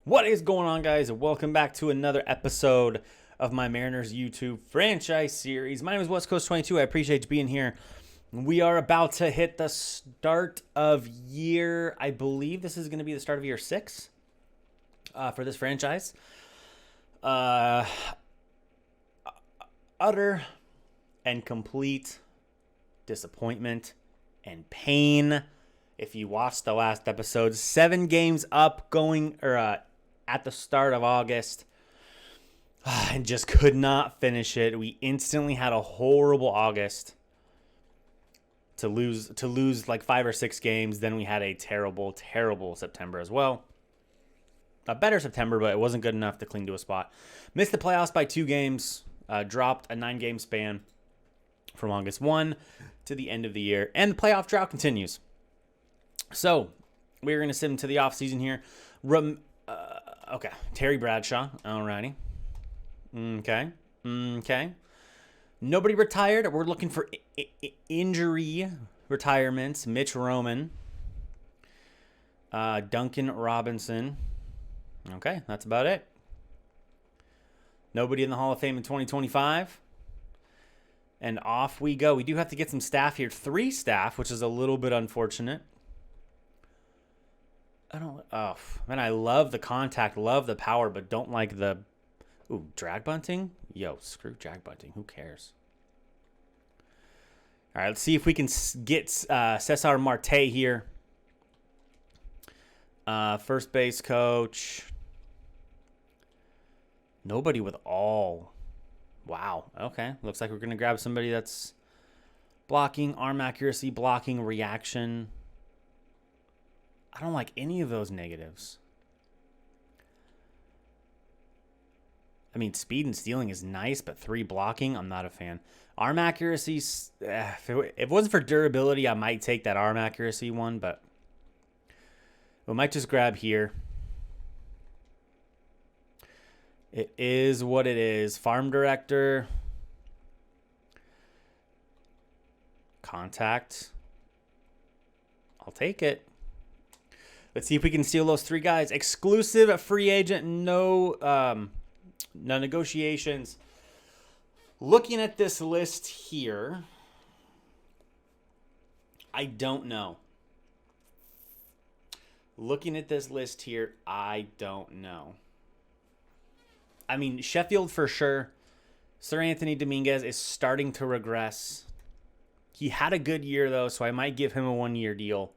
What is going on, guys? Welcome back to another episode of my Mariners YouTube franchise series. My name is West Coast 22. I appreciate you being here. We are about to hit the start of year. I believe this is going to be the start of year 6 for this franchise. Utter and complete disappointment and pain. If you watched the last episode, 7 games up at the start of August, and just could not finish it. We instantly had a horrible August to lose like 5 or 6 games. Then we had a terrible September as well. A better September, but it wasn't good enough to cling to a spot. Missed the playoffs by 2 games. Dropped a 9-game span from August 1 to the end of the year. And the playoff drought continues. So, we're going to sit into the offseason here. Okay, Terry Bradshaw. Alrighty. Okay. Nobody retired. We're looking for injury retirements. Mitch Roman. Duncan Robinson. Okay, that's about it. Nobody in the Hall of Fame in 2025. And off we go. We do have to get some staff here. 3 staff, which is a little bit unfortunate. I love the contact, love the power, but don't like the, drag bunting? Yo, screw drag bunting. Who cares? All right, let's see if we can get Cesar Marte here. First base coach. Nobody with all. Wow, okay. Looks like we're going to grab somebody that's blocking, arm accuracy, blocking, reaction. I don't like any of those negatives. I mean, speed and stealing is nice, but 3 blocking, I'm not a fan. Arm accuracy, if it wasn't for durability, I might take that arm accuracy one, but we might just grab here. It is what it is. Farm director. Contact. I'll take it. Let's see if we can steal those 3 guys. Exclusive, free agent, no negotiations. Looking at this list here, I don't know. I mean, Sheffield for sure. Sir Anthony Dominguez is starting to regress. He had a good year, though, so I might give him a 1-year deal.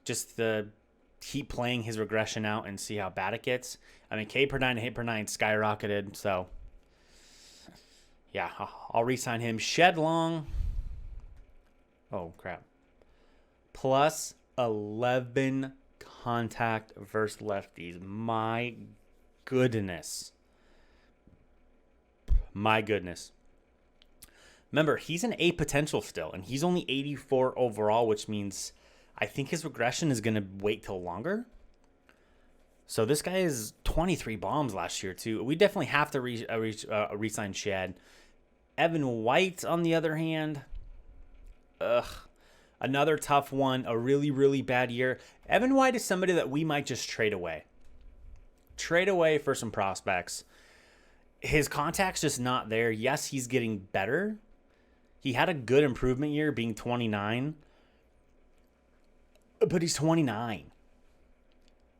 Just to keep playing his regression out and see how bad it gets. I mean, K per 9 and hit per 9 skyrocketed, so yeah, I'll re-sign him. Shed Long. Oh, crap. Plus 11 contact versus lefties. My goodness. Remember, he's an A potential still, and he's only 84 overall, which means I think his regression is going to wait till longer. So this guy is 23 bombs last year, too. We definitely have to re-sign Shed. Evan White, on the other hand. Another tough one. A really, really bad year. Evan White is somebody that we might just trade away. Trade away for some prospects. His contact's just not there. Yes, he's getting better. He had a good improvement year being 29. But he's 29.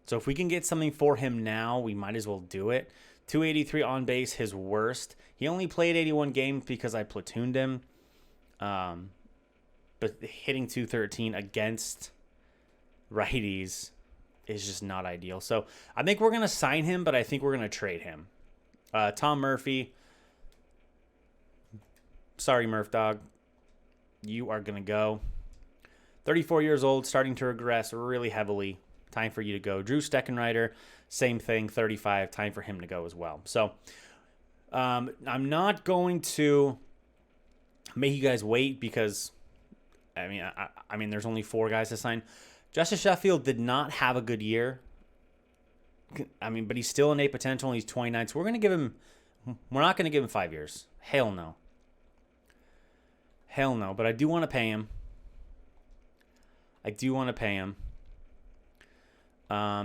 So if we can get something for him now, we might as well do it. 283 on base, his worst. He only played 81 games because I platooned him. But hitting 213 against righties is just not ideal. So I think we're going to sign him, but I think we're going to trade him. Tom Murphy. Sorry, Murph Dog. You are going to go. 34 years old, starting to regress really heavily. Time for you to go. Drew Steckenrider, same thing, 35. Time for him to go as well. So I'm not going to make you guys wait because, I mean, there's only 4 guys to sign. Justice Sheffield did not have a good year. I mean, but he's still an A potential and he's 29. So we're not going to give him 5 years. Hell no. But I do want to pay him.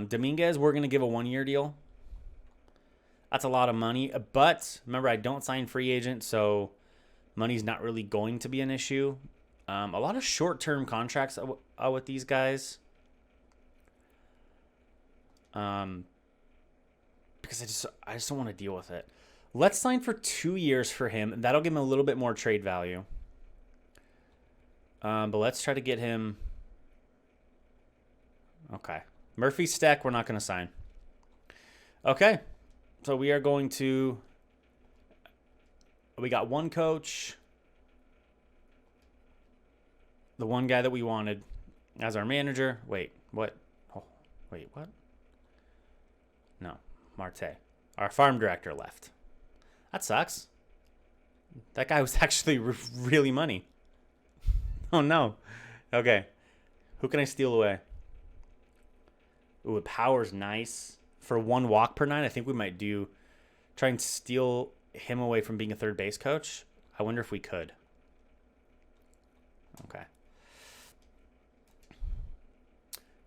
Dominguez, we're going to give a 1-year deal. That's a lot of money. But remember, I don't sign free agent, so money's not really going to be an issue. A lot of short-term contracts with these guys. Because I just don't want to deal with it. Let's sign for 2 years for him. That'll give him a little bit more trade value. But let's try to get him. Okay. Murphy Steck, we're not going to sign. Okay. So we are going to. We got one coach. The one guy that we wanted as our manager. Wait, what? Oh, wait, what? No, Marte. Our farm director left. That sucks. That guy was actually really money. Oh, no. Okay. Who can I steal away? Ooh, Power's nice. For 1 walk per night, I think we might try and steal him away from being a third base coach. I wonder if we could. Okay.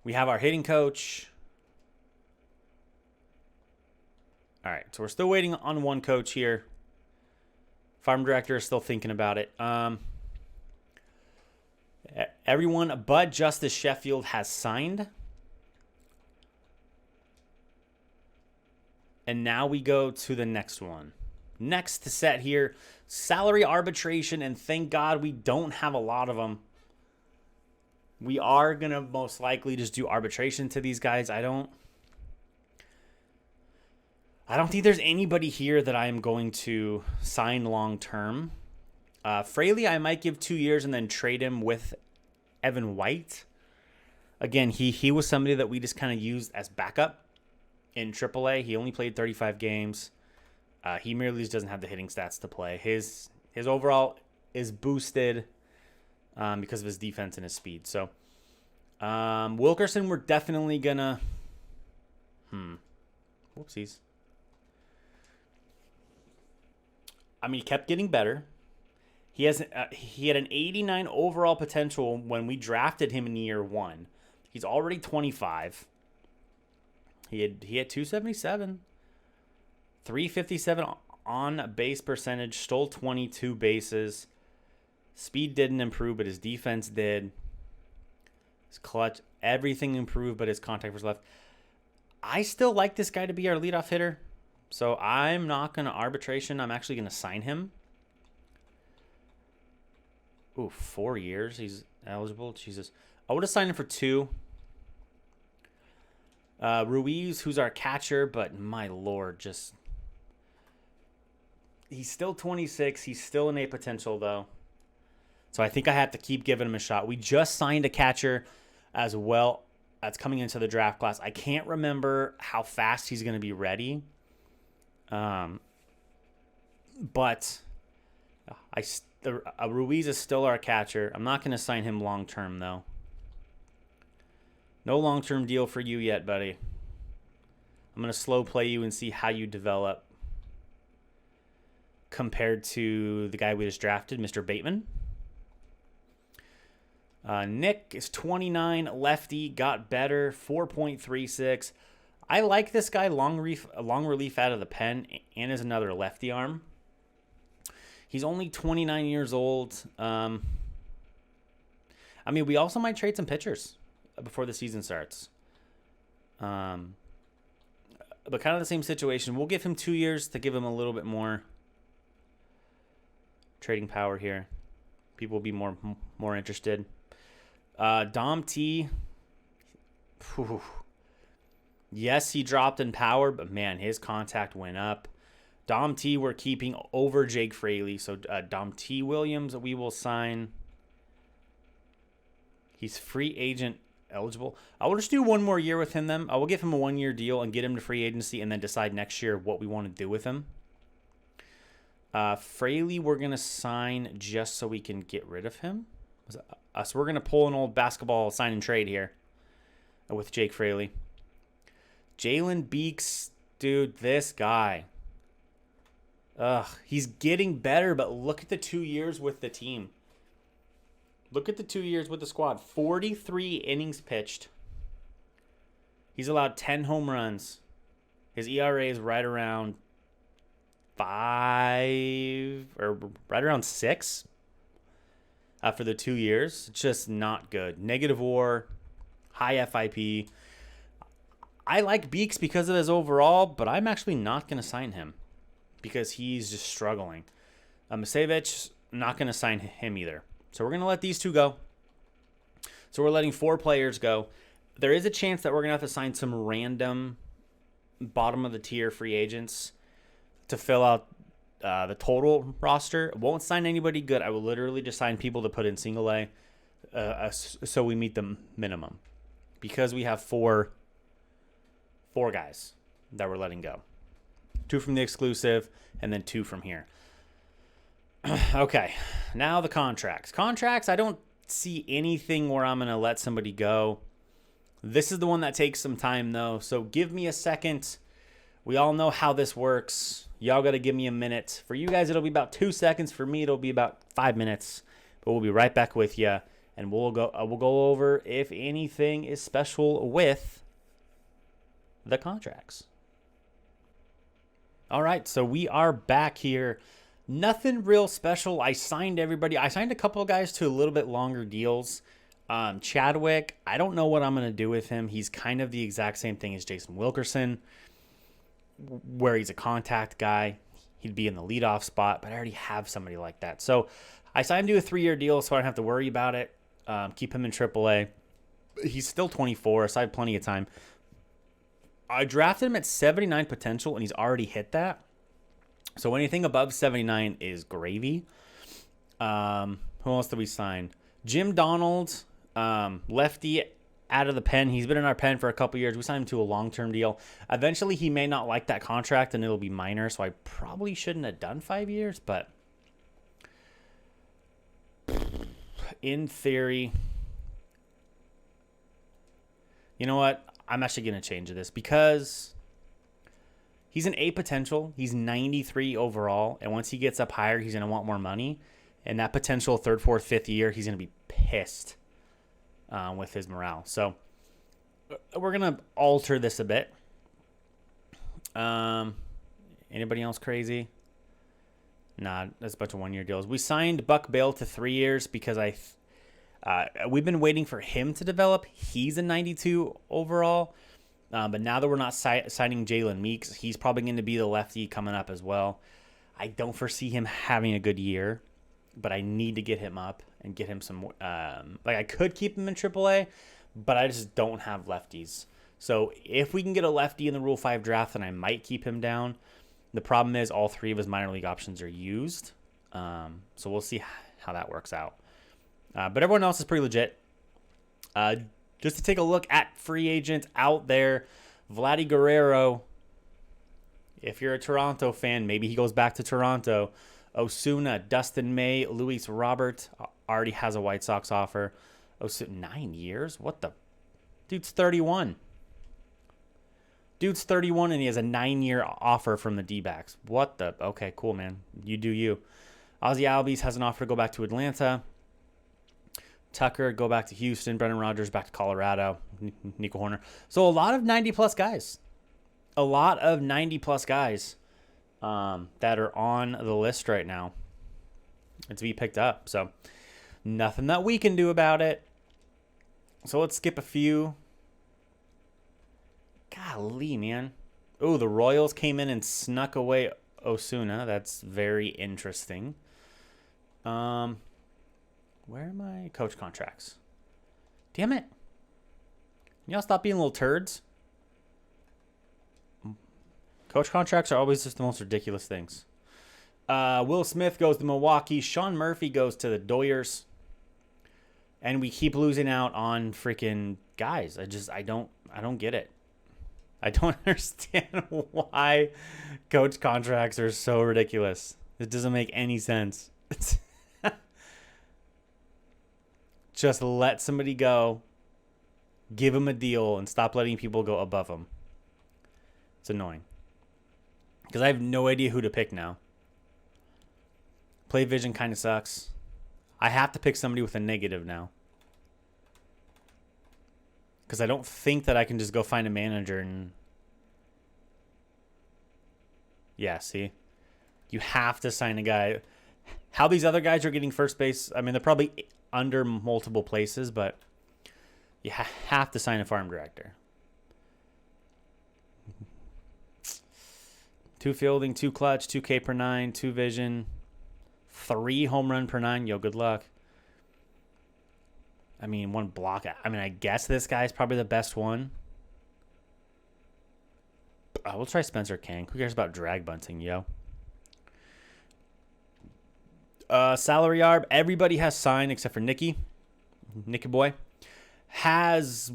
We have our hitting coach. All right, so we're still waiting on one coach here. Farm director is still thinking about it. Everyone but Justice Sheffield has signed. And now we go to the next one. Next set here, salary arbitration, and thank God we don't have a lot of them. We are going to most likely just do arbitration to these guys. I don't think there's anybody here that I am going to sign long term. Fraley, I might give 2 years and then trade him with Evan White. Again, he was somebody that we just kind of used as backup in AAA. He only played 35 games. He merely just doesn't have the hitting stats to play. His overall is boosted because of his defense and his speed. So Wilkerson, we're definitely gonna. Whoopsies. I mean, he kept getting better. He had an 89 overall potential when we drafted him in year 1. He's already 25. He had 277, 357 on base percentage, stole 22 bases. Speed didn't improve, but his defense did. His clutch, everything improved, but his contact was left. I still like this guy to be our leadoff hitter, so I'm not going to arbitration. I'm actually going to sign him. Ooh, 4 years he's eligible. Jesus. I would have signed him for 2. Ruiz, who's our catcher, but my lord, he's still 26. He's still an A potential, though. So I think I have to keep giving him a shot. We just signed a catcher as well that's coming into the draft class. I can't remember how fast he's going to be ready. But Ruiz is still our catcher. I'm not going to sign him long-term, though. No long-term deal for you yet, buddy. I'm going to slow play you and see how you develop compared to the guy we just drafted, Mr. Bateman. Nick is 29, lefty, got better, 4.36. I like this guy, long relief out of the pen, and is another lefty arm. He's only 29 years old. I mean, we also might trade some pitchers before the season starts. But kind of the same situation. We'll give him 2 years to give him a little bit more trading power here. People will be more interested. Dom T. Whew. Yes, he dropped in power, but man, his contact went up. Dom T we're keeping over Jake Fraley. So Dom T Williams we will sign. He's free agent eligible. I will just do 1 more year with him then. I will give him a 1-year deal and get him to free agency and then decide next year what we want to do with him. Fraley we're going to sign just so we can get rid of him. So we're going to pull an old basketball sign and trade here with Jake Fraley. Jalen Beeks, dude, this guy. He's getting better, but look at the 2 years with the team. Look at the 2 years with the squad. 43 innings pitched. He's allowed 10 home runs. His ERA is right around 5 or right around 6 for the 2 years. Just not good. Negative WAR, high FIP. I like Beeks because of his overall, but I'm actually not going to sign him because he's just struggling. Masevich, not going to sign him either. So we're going to let these two go. So we're letting 4 players go. There is a chance that we're going to have to sign some random bottom of the tier free agents to fill out the total roster. Won't sign anybody good. I will literally just sign people to put in single A so we meet the minimum. Because we have four guys that we're letting go. 2 from the exclusive and then 2 from here. Okay, now the contracts. Contracts, I don't see anything where I'm going to let somebody go. This is the one that takes some time, though, so give me a second. We all know how this works. Y'all got to give me a minute. For you guys, it'll be about 2 seconds. For me, it'll be about 5 minutes. But we'll be right back with you, and we'll go over if anything is special with the contracts. All right, so we are back here. Nothing real special. I signed everybody. I signed a couple of guys to a little bit longer deals. Chadwick, I don't know what I'm going to do with him. He's kind of the exact same thing as Jason Wilkerson, where he's a contact guy. He'd be in the leadoff spot, but I already have somebody like that. So I signed him to a 3-year deal so I don't have to worry about it. Keep him in AAA. He's still 24, so I have plenty of time. I drafted him at 79 potential, and he's already hit that. So anything above 79 is gravy. Who else did we sign? Jim Donald, lefty out of the pen. He's been in our pen for a couple years. We signed him to a long-term deal. Eventually, he may not like that contract, and it'll be minor, so I probably shouldn't have done 5 years, but in theory, you know what? I'm actually going to change this because he's an A potential. He's 93 overall, and once he gets up higher, he's going to want more money. And that potential 3rd, 4th, 5th year, he's going to be pissed with his morale. So we're going to alter this a bit. Anybody else crazy? Nah, that's a bunch of 1-year deals. We signed Buck Bale to 3 years because we've been waiting for him to develop. He's a 92 overall. But now that we're not signing Jalen Meeks, he's probably going to be the lefty coming up as well. I don't foresee him having a good year, but I need to get him up and get him some. I could keep him in AAA, but I just don't have lefties. So if we can get a lefty in the Rule 5 draft, then I might keep him down. The problem is all 3 of his minor league options are used. So we'll see how that works out. But everyone else is pretty legit. Just to take a look at free agents out there, Vladdy Guerrero. If you're a Toronto fan, maybe he goes back to Toronto. Osuna, Dustin May, Luis Robert already has a White Sox offer. Osuna, 9 years? What the? Dude's 31. Dude's 31 and he has a 9-year offer from the D-backs. What the? Okay, cool, man. You do you. Ozzie Albies has an offer to go back to Atlanta. Tucker, go back to Houston. Brendan Rodgers, back to Colorado. Nico Horner. So a lot of 90-plus guys. A lot of 90-plus guys that are on the list right now and to be picked up. So nothing that we can do about it. So let's skip a few. Golly, man. Oh, the Royals came in and snuck away Osuna. That's very interesting. Where are my coach contracts? Damn it. Can y'all stop being little turds? Coach contracts are always just the most ridiculous things. Will Smith goes to Milwaukee. Sean Murphy goes to the Doyers. And we keep losing out on freaking guys. I don't get it. I don't understand why coach contracts are so ridiculous. It doesn't make any sense. Just let somebody go, give them a deal, and stop letting people go above them. It's annoying. Because I have no idea who to pick now. Play vision kind of sucks. I have to pick somebody with a negative now. Because I don't think that I can just go find a manager and... Yeah, see? You have to sign a guy. How these other guys are getting first base, I mean, they're probably under multiple places, but you have to sign a farm director. 2 fielding, 2 clutch, 2 K per 9, 2 vision, 3 home run per 9. Yo, good luck. I mean, 1 block. I mean, I guess this guy's probably the best one. We'll try Spencer King. Who cares about drag bunting, yo? Salary arb. Everybody has signed except for Nicky boy. Has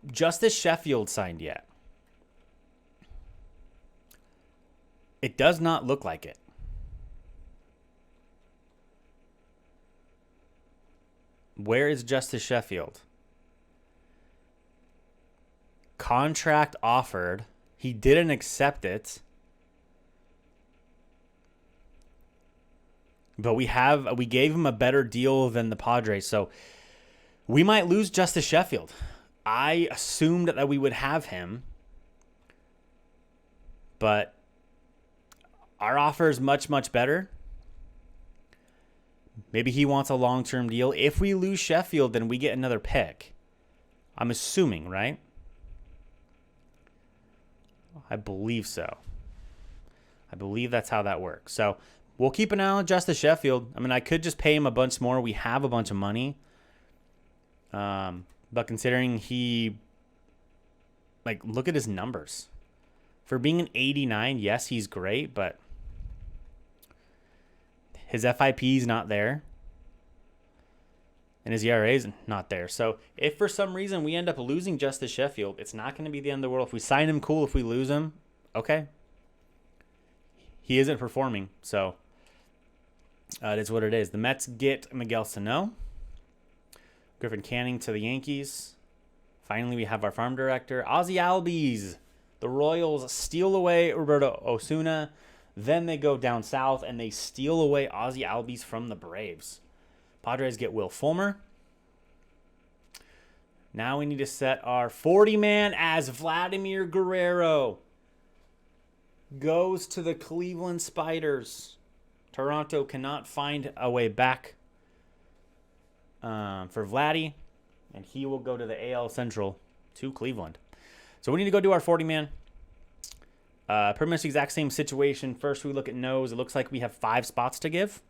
Justice Sheffield signed yet? It does not look like it. Where is Justice Sheffield? Contract offered. He didn't accept it. But we gave him a better deal than the Padres, so we might lose Justice Sheffield. I assumed that we would have him, but our offer is much, much better. Maybe he wants a long-term deal. If we lose Sheffield, then we get another pick. I'm assuming, right? I believe so. I believe that's how that works. So we'll keep an eye on Justice Sheffield. I mean, I could just pay him a bunch more. We have a bunch of money. But considering look at his numbers. For being an 89, yes, he's great, but his FIP is not there. And his ERA is not there. So if for some reason we end up losing Justice Sheffield, it's not going to be the end of the world. If we sign him, cool. If we lose him, okay. He isn't performing, so it is what it is. The Mets get Miguel Sano. Griffin Canning to the Yankees. Finally, we have our farm director, Ozzie Albies. The Royals steal away Roberto Osuna. Then they go down south, and they steal away Ozzie Albies from the Braves. Padres get Will Fulmer. Now we need to set our 40-man as Vladimir Guerrero goes to the Cleveland Spiders. Toronto cannot find a way back for Vladdy, and he will go to the AL Central to Cleveland. So we need to go do our 40-man. Pretty much the exact same situation. First, we look at no's. It looks like we have 5 spots to give.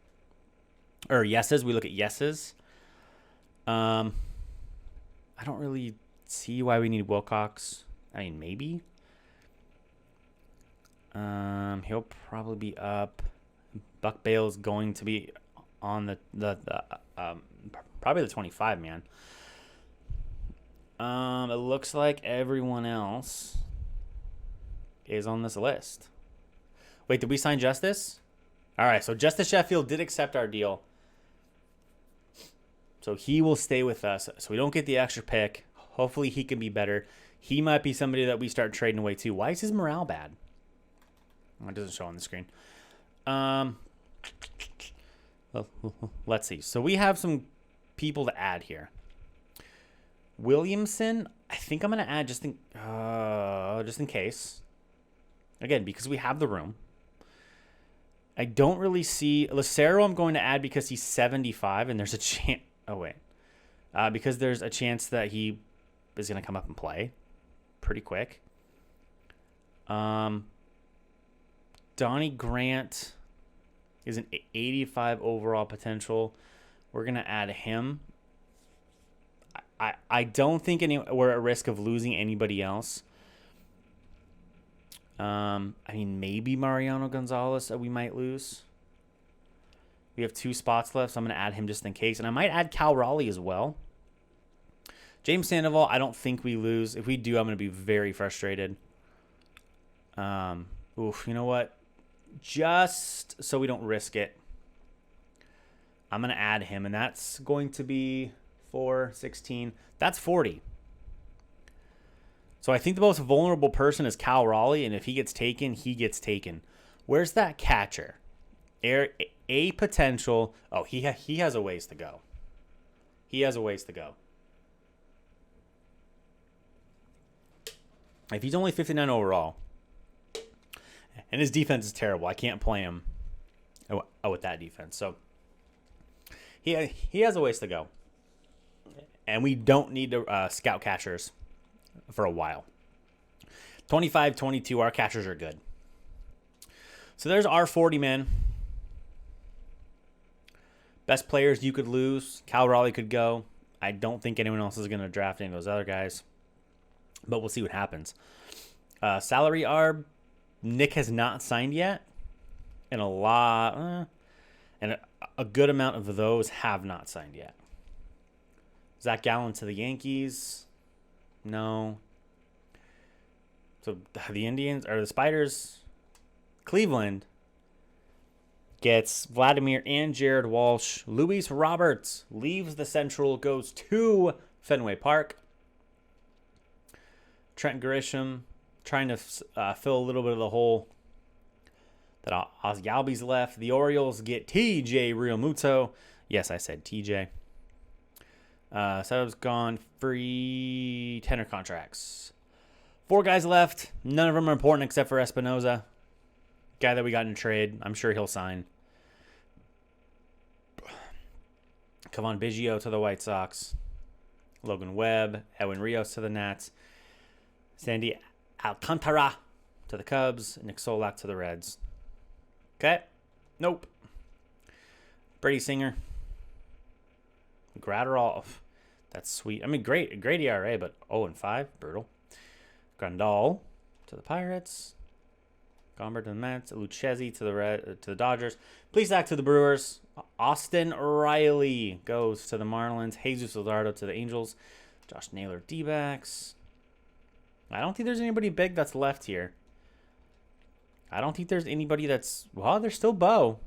Or yeses. We look at yeses. I don't really see why we need Wilcox. I mean, maybe. He'll probably be up. Buck Bale's going to be on the probably the 25 man. It looks like everyone else is on this list. Wait, did we sign Justice? All right, so Justice Sheffield did accept our deal. So he will stay with us. So we don't get the extra pick. Hopefully he can be better. He might be somebody that we start trading away too. Why is his morale bad? Oh, it doesn't show on the screen. Let's see. So we have some people to add here. Williamson, I think I'm going to add just in case. Again, because we have the room. I don't really see Lucero. I'm going to add because he's 75, and there's a chance. Oh wait, because there's a chance that he is going to come up and play pretty quick. Donnie Grant is an 85 overall potential. We're going to add him. I don't think we're at risk of losing anybody else. I mean, maybe Mariano Gonzalez we might lose. We have 2 spots left, so I'm going to add him just in case. And I might add Cal Raleigh as well. James Sandoval, I don't think we lose. If we do, I'm going to be very frustrated. You know what? Just so we don't risk it, I'm going to add him, and that's going to be 4, 16. That's 40. So I think the most vulnerable person is Cal Raleigh, and if he gets taken, he gets taken. Where's that catcher? A potential. Oh, he has a ways to go. He has a ways to go. If he's only 59 overall, and his defense is terrible, I can't play him. with that defense. So he has a ways to go. And we don't need to scout catchers for a while. 25, 22, our catchers are good. So there's our 40 man. Best players you could lose. Cal Raleigh could go. I don't think anyone else is going to draft any of those other guys. But we'll see what happens. Salary arb, Nick has not signed yet. And a good amount of those have not signed yet. Zach Gallen to the Yankees. No. So the Indians or the Spiders, Cleveland gets Vladimir and Jared Walsh. Luis Roberts leaves the Central, goes to Fenway Park. Trent Grisham trying to fill a little bit of the hole that Ozzy Albies left. The Orioles get TJ Realmuto. Yes, I said TJ. Setups gone. Free tenor contracts. 4 guys left. None of them are important except for Espinoza. Guy that we got in a trade. I'm sure he'll sign. Kevon Biggio to the White Sox. Logan Webb. Edwin Rios to the Nats. Sandy Alcantara to the Cubs. Nick Solak to the Reds. Okay. Nope. Brady Singer. Gratterall. That's sweet. I mean, great ERA, but 0-5. Brutal. Grandal to the Pirates. Gomber to the Mets. Lucchesi to the Dodgers. Plesac to the Brewers. Austin Riley goes to the Marlins. Jesus Luzardo to the Angels. Josh Naylor D-backs. I don't think there's anybody big that's left here. I don't think there's anybody that's... Well, there's still Bo.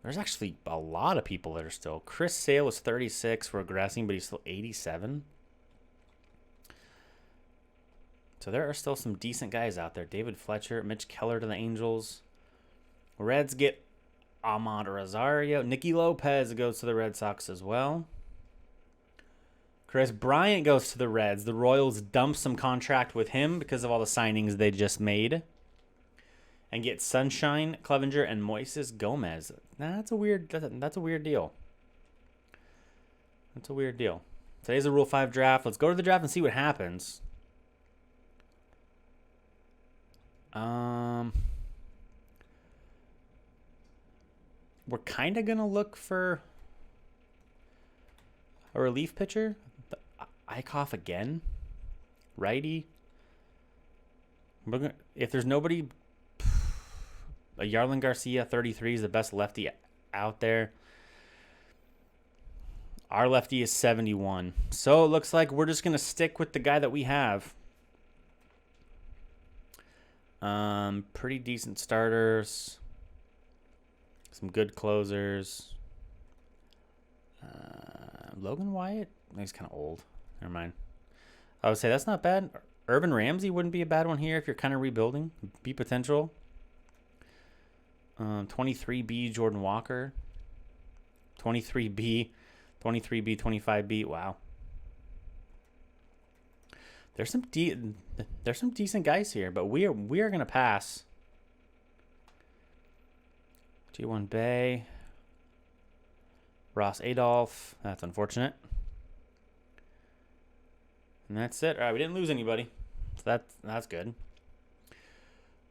There's actually a lot of people that are still... Chris Sale is 36, regressing, but he's still 87. So there are still some decent guys out there. David Fletcher, Mitch Keller to the Angels. Reds get Ahmad Rosario. Nicky Lopez goes to the Red Sox as well. Chris Bryant goes to the Reds. The Royals dump some contract with him because of all the signings they just made. And get Sunshine, Clevenger, and Moises Gomez. That's a weird deal. That's a weird deal. Today's a Rule 5 draft. Let's go to the draft and see what happens. We're kind of going to look for a relief pitcher. Eichhoff again. Righty. If there's nobody... Yarlin Garcia, 33, is the best lefty out there. Our lefty is 71. So it looks like we're just going to stick with the guy that we have. Pretty decent starters. Some good closers. Logan Wyatt? He's kind of old. Never mind. I would say that's not bad. Irvin Ramsey wouldn't be a bad one here if you're kind of rebuilding. Be potential. 23B Jordan Walker. 23B, 25B. Wow. There's some decent guys here, but we are gonna pass. G1 Bay. Ross Adolph. That's unfortunate. And that's it. All right, we didn't lose anybody. So that's good.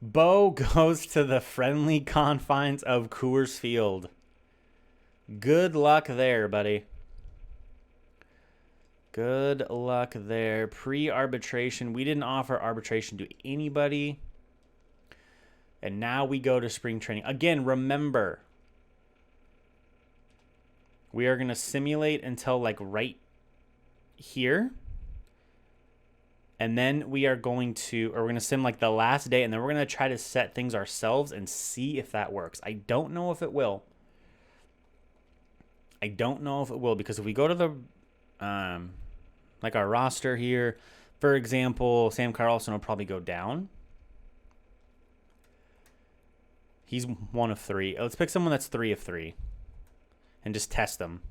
Bo goes to the friendly confines of Coors Field. Good luck there, buddy. Good luck there. Pre-arbitration. We didn't offer arbitration to anybody. And now we go to spring training. Again, remember, we are going to simulate until like right here. And then we're going to sim like the last day, and then we're going to try to set things ourselves and see if that works. I don't know if it will. Because if we go to the, like our roster here, for example, Sam Carlson will probably go down. He's 1 of 3. Let's pick someone that's 3 of 3 and just test them.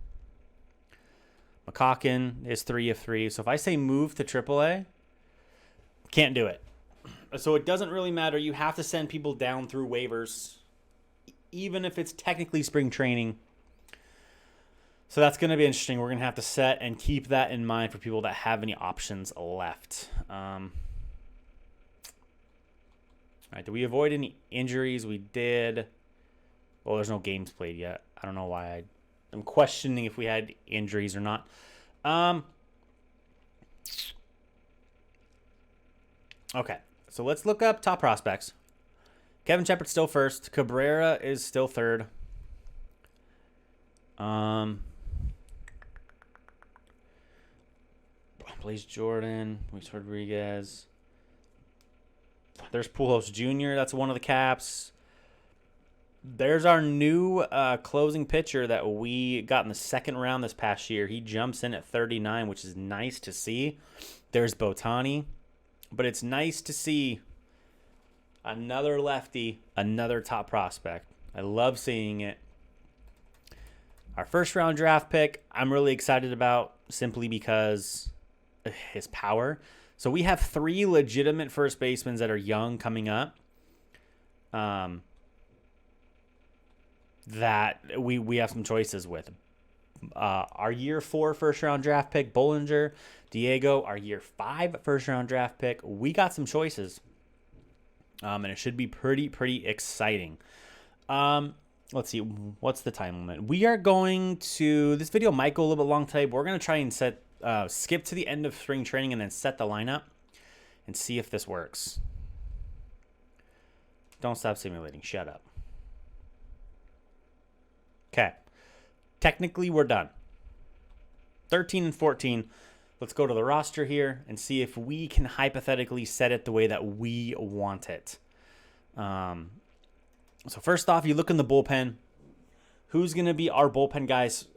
McCawkin is 3 of 3. So if I say move to AAA, can't do it. So it doesn't really matter. You have to send people down through waivers even if it's technically spring training. So that's going to be interesting. We're going to have to set and keep that in mind for people that have any options left. All right, did we avoid any injuries? We did. Well, there's no games played yet. I don't know why I'm questioning if we had injuries or not. Okay, so let's look up top prospects. Kevin Shepard's still first. Cabrera is still third. Blaze Jordan, Luis Rodriguez. There's Pujols Jr. That's one of the caps. There's our new closing pitcher that we got in the second round this past year. He jumps in at 39, which is nice to see. There's Botani. But it's nice to see another lefty, another top prospect. I love seeing it. Our first round draft pick, I'm really excited about simply because his power. So we have 3 legitimate first basemen that are young coming up. That we have some choices with. Our year 4 first round draft pick, Bollinger. Diego, our year 5 first round draft pick. We got some choices. And it should be pretty exciting. Let's see. What's the time limit? We are going to... This video might go a little bit long today, but we're going to try and skip to the end of spring training and then set the lineup and see if this works. Don't stop simulating. Shut up. Okay. Technically, we're done. 13 and 14. Let's go to the roster here and see if we can hypothetically set it the way that we want it. So first off, you look in the bullpen. Who's going to be our bullpen guys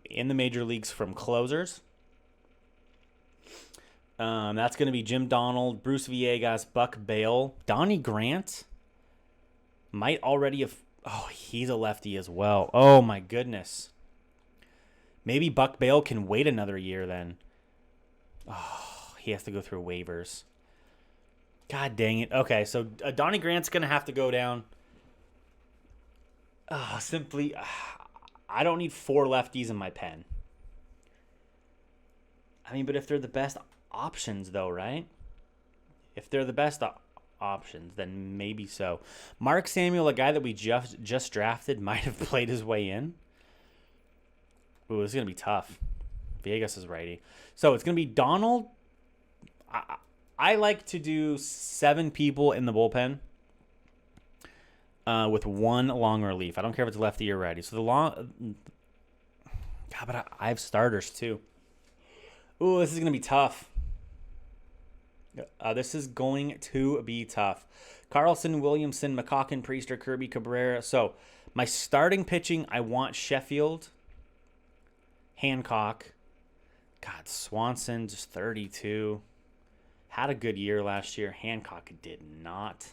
in the major leagues from closers? That's going to be Jim Donald, Bruce Villegas, Buck Bale. Donnie Grant might already have... Oh, he's a lefty as well. Oh, my goodness. Maybe Buck Bale can wait another year then. Oh, he has to go through waivers. God dang it. Okay, so Donnie Grant's going to have to go down. Simply, I don't need 4 lefties in my pen. I mean, but if they're the best options, though, right? If they're the best options, then maybe so. Mark Samuel, a guy that we just drafted, might have played his way in. Ooh, this is going to be tough. Vegas is righty. So it's going to be Donald. I like to do 7 people in the bullpen with 1 long relief. I don't care if it's lefty or righty. So the long... God, but I have starters too. Ooh, this is going to be tough. This is going to be tough. Carlson, Williamson, McCocken, Priester, Kirby, Cabrera. So my starting pitching, I want Sheffield, Hancock. God, Swanson, just 32. Had a good year last year. Hancock did not.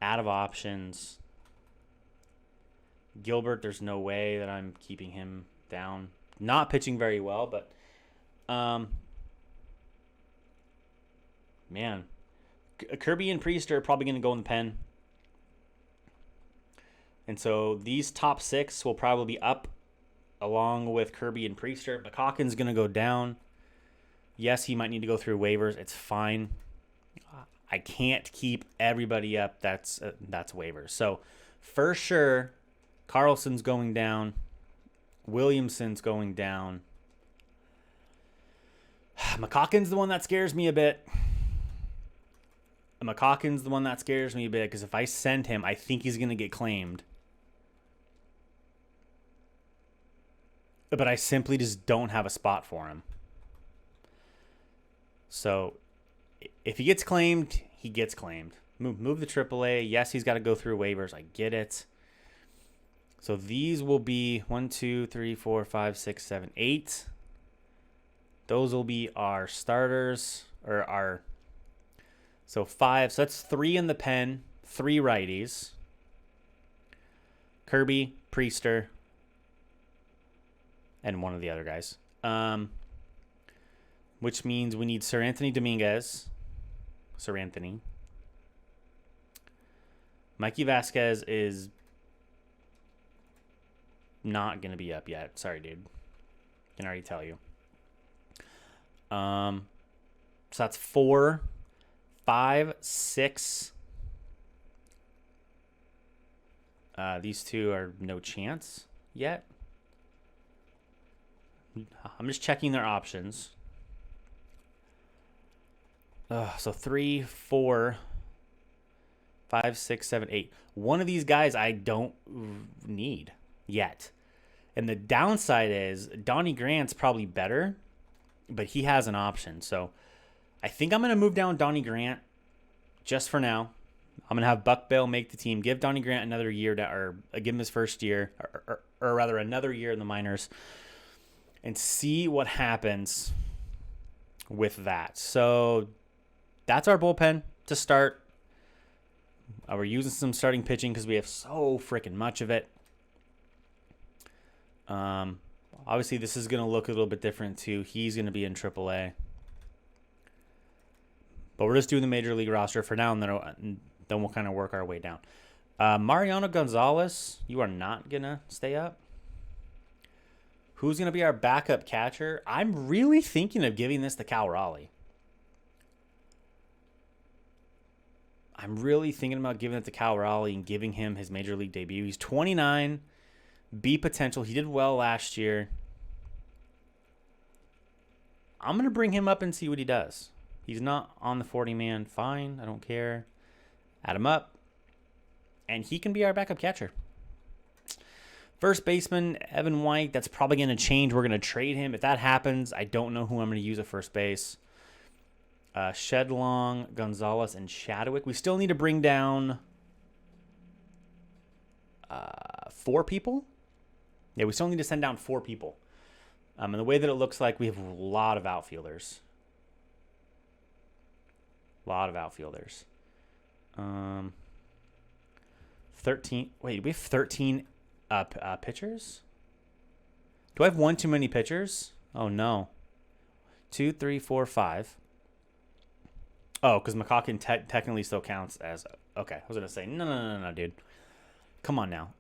Out of options. Gilbert, there's no way that I'm keeping him down. Not pitching very well, but... Man. Kirby and Priester are probably going to go in the pen. And so these top 6 will probably be up along with Kirby and Priester. McCocken's going to go down. Yes, he might need to go through waivers. It's fine. I can't keep everybody up. That's waivers. So for sure, Carlson's going down. Williamson's going down. McCocken's the one that scares me a bit. Because if I send him, I think he's going to get claimed. But I simply just don't have a spot for him. So if he gets claimed, he gets claimed. Move the AAA. Yes, he's got to go through waivers. I get it. So these will be 1, 2, 3, 4, 5, 6, 7, 8. Those will be our starters, or our... So 5. So that's 3 in the pen, 3 righties. Kirby, Priester, and one of the other guys. Which means we need Sir Anthony Dominguez. Sir Anthony. Mikey Vasquez is not going to be up yet. Sorry, dude. Can already tell you. So that's 4, 5, 6. These two are no chance yet. I'm just checking their options. So 3, 4, 5, 6, 7, 8. One of these guys I don't need yet. And the downside is Donnie Grant's probably better, but he has an option. So I think I'm going to move down Donnie Grant just for now. I'm going to have Buck Bell make the team. Give Donnie Grant another year, or give him his first year, or rather another year in the minors, and see what happens with that. So that's our bullpen to start. We're using some starting pitching because we have so freaking much of it. Obviously, this is going to look a little bit different too. He's going to be in AAA. But we're just doing the Major League roster for now, and then we'll kind of work our way down. Mariano Gonzalez, you are not going to stay up. Who's going to be our backup catcher? I'm really thinking of giving this to Cal Raleigh. I'm really thinking about giving it to Cal Raleigh and giving him his Major League debut. He's 29, B potential. He did well last year. I'm going to bring him up and see what he does. He's not on the 40-man. Fine, I don't care. Add him up. And he can be our backup catcher. First baseman, Evan White. That's probably going to change. We're going to trade him. If that happens, I don't know who I'm going to use at first base. Shedlong, Gonzalez, and Chadwick. We still need to bring down 4 people. Yeah, we still need to send down 4 people. And the way that it looks like, we have a lot of outfielders. 13. Wait, we have 13 pitchers? Do I have one too many pitchers? Oh, no. 2, 3, 4, 5. Oh, because McCocken technically still counts as... Okay, I was going to say, no, dude. Come on now.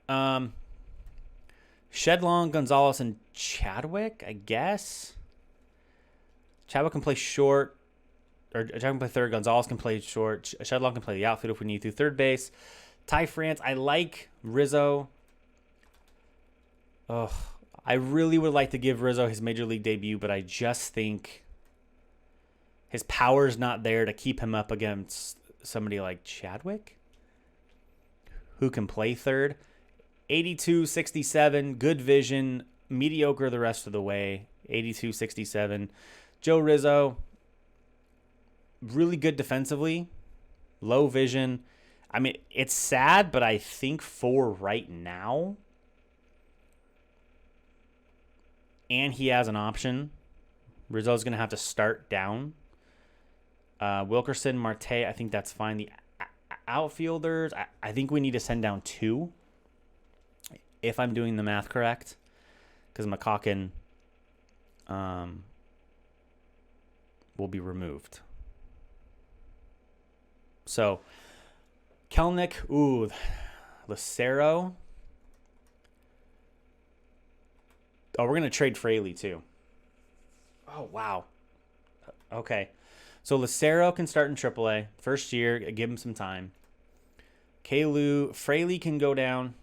Shedlong, Gonzalez, and Chadwick, I guess. Chadwick can play short. Or Chadwick can play third. Gonzalez can play short. Shedlong can play the outfield if we need to. Third base. Ty France. I like Rizzo. Ugh. I really would like to give Rizzo his Major League debut, but I just think his power's not there to keep him up against somebody like Chadwick, who can play third. 82, 67, good vision, mediocre the rest of the way. 82, 67. Joe Rizzo, really good defensively, low vision. I mean, it's sad, but I think for right now, and he has an option, Rizzo's going to have to start down. Wilkerson, Marte, I think that's fine. The outfielders, I think we need to send down 2, if I'm doing the math correct, because McCocken will be removed. So, Kelnick, Lucero. Oh, we're going to trade Fraley, too. Oh, wow. Okay. So, Lucero can start in AAA. First year, give him some time. Fraley can go down.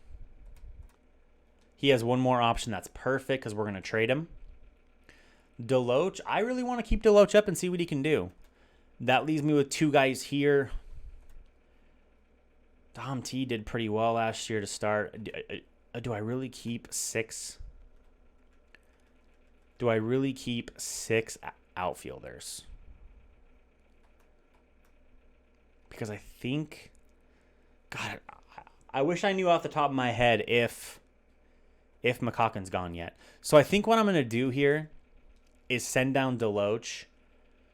He has one more option. That's perfect because we're going to trade him. Deloach, I really want to keep Deloach up and see what he can do. That leaves me with 2 guys here. Dom T did pretty well last year to start. Do I really keep 6? Do I really keep 6 outfielders? Because I think... God, I wish I knew off the top of my head if McCocken's gone yet. So I think what I'm going to do here is send down Deloach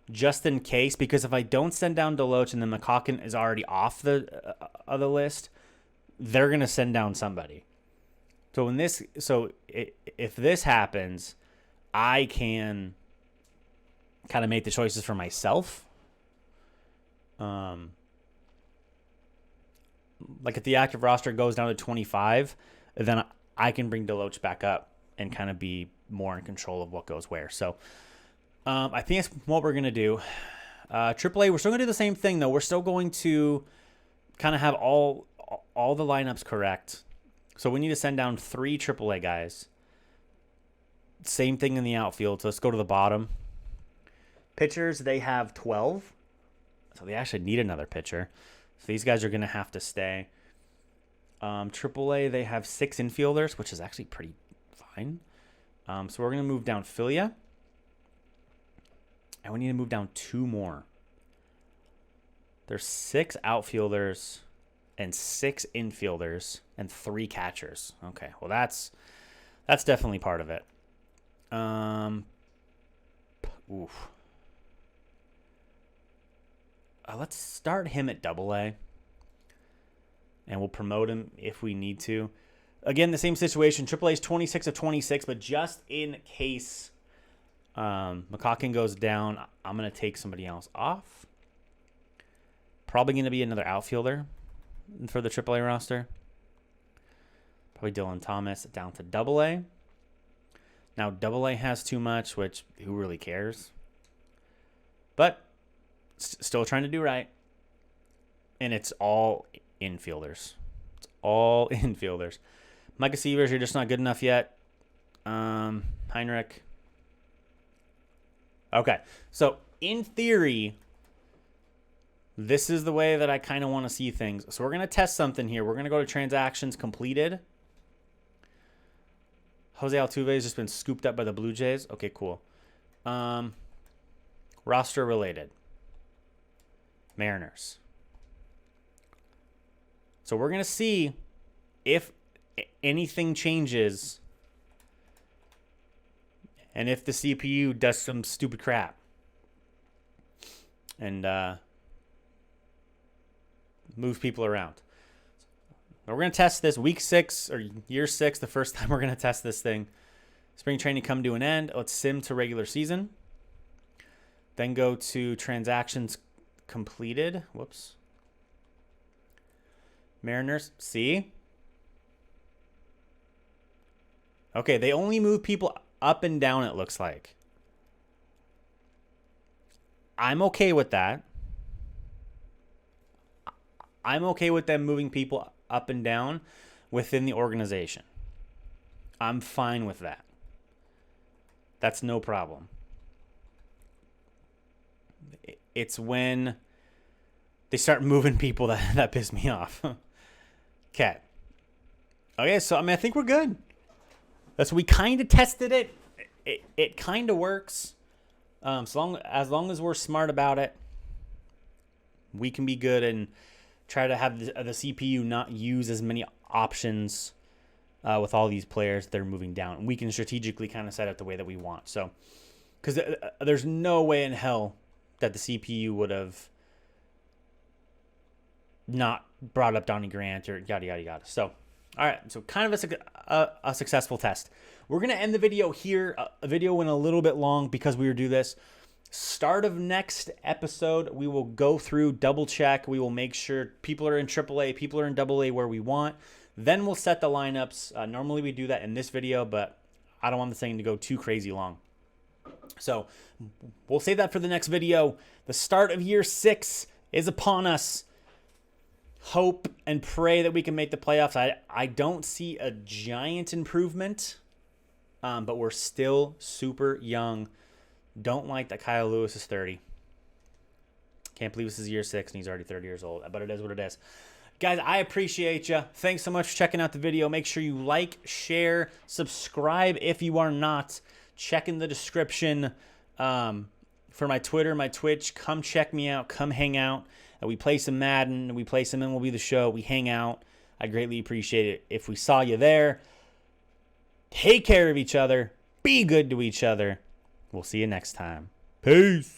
just in case, because if I don't send down Deloach and then McCocken is already off the list, they're going to send down somebody. So if this happens, I can kind of make the choices for myself. Like if the active roster goes down to 25, then I can bring Deloach back up and kind of be more in control of what goes where. So I think that's what we're going to do. AAA, we're still going to do the same thing, though. We're still going to kind of have all the lineups correct. So we need to send down 3 AAA guys. Same thing in the outfield. So let's go to the bottom. Pitchers, they have 12. So they actually need another pitcher. So these guys are going to have to stay. AAA, they have 6 infielders, which is actually pretty fine. So we're going to move down Filia. And we need to move down 2 more. There's 6 outfielders and 6 infielders and 3 catchers. Okay, well that's definitely part of it. Oof. Let's start him at AA. And we'll promote him if we need to. Again, the same situation. AAA is 26 of 26, but just in case McCaulkin goes down, I'm going to take somebody else off. Probably going to be another outfielder for the AAA roster. Probably Dylan Thomas down to AA. Now, AA has too much, which who really cares? But still trying to do right. And it's all infielders. It's all infielders. Micah Sievers, you're just not good enough yet. Heinrich. Okay. So, in theory, this is the way that I kind of want to see things. So, we're going to test something here. We're going to go to transactions completed. Jose Altuve has just been scooped up by the Blue Jays. Okay, cool. Roster related. Mariners. So we're going to see if anything changes and if the CPU does some stupid crap. And moves people around. We're going to test this week 6 or year 6, the first time we're going to test this thing. Spring training come to an end. Let's sim to regular season. Then go to transactions completed. Whoops. Mariners. See? Okay, they only move people up and down, it looks like. I'm okay with that. I'm okay with them moving people up and down within the organization. I'm fine with that. That's no problem. It's when they start moving people that piss me off. Okay. Okay, so I think we're good. That's we kind of tested it. It kind of works. As long as we're smart about it, we can be good and try to have the CPU not use as many options with all these players that are moving down. And we can strategically kind of set it the way that we want. So, because there's no way in hell that the CPU would have not brought up Donnie Grant or yada, yada, yada. So, all right. So, kind of a successful test. We're going to end the video here. A video went a little bit long because we were doing this. Start of next episode, we will go through, double check. We will make sure people are in AAA, people are in AA where we want. Then we'll set the lineups. Normally we do that in this video, but I don't want the thing to go too crazy long. So we'll save that for the next video. The start of year 6 is upon us. Hope and pray that we can make the playoffs. I don't see a giant improvement, but we're still super young. Don't like that Kyle Lewis is 30. Can't believe this is year 6 and he's already 30 years old. But it is what it is. Guys, I appreciate you. Thanks so much for checking out the video. Make sure you like, share, subscribe if you are not. Check in the description for my Twitter, my Twitch. Come check me out. Come hang out. We play some Madden. We play some MLB The Show. We hang out. I greatly appreciate it if we saw you there. Take care of each other. Be good to each other. We'll see you next time. Peace.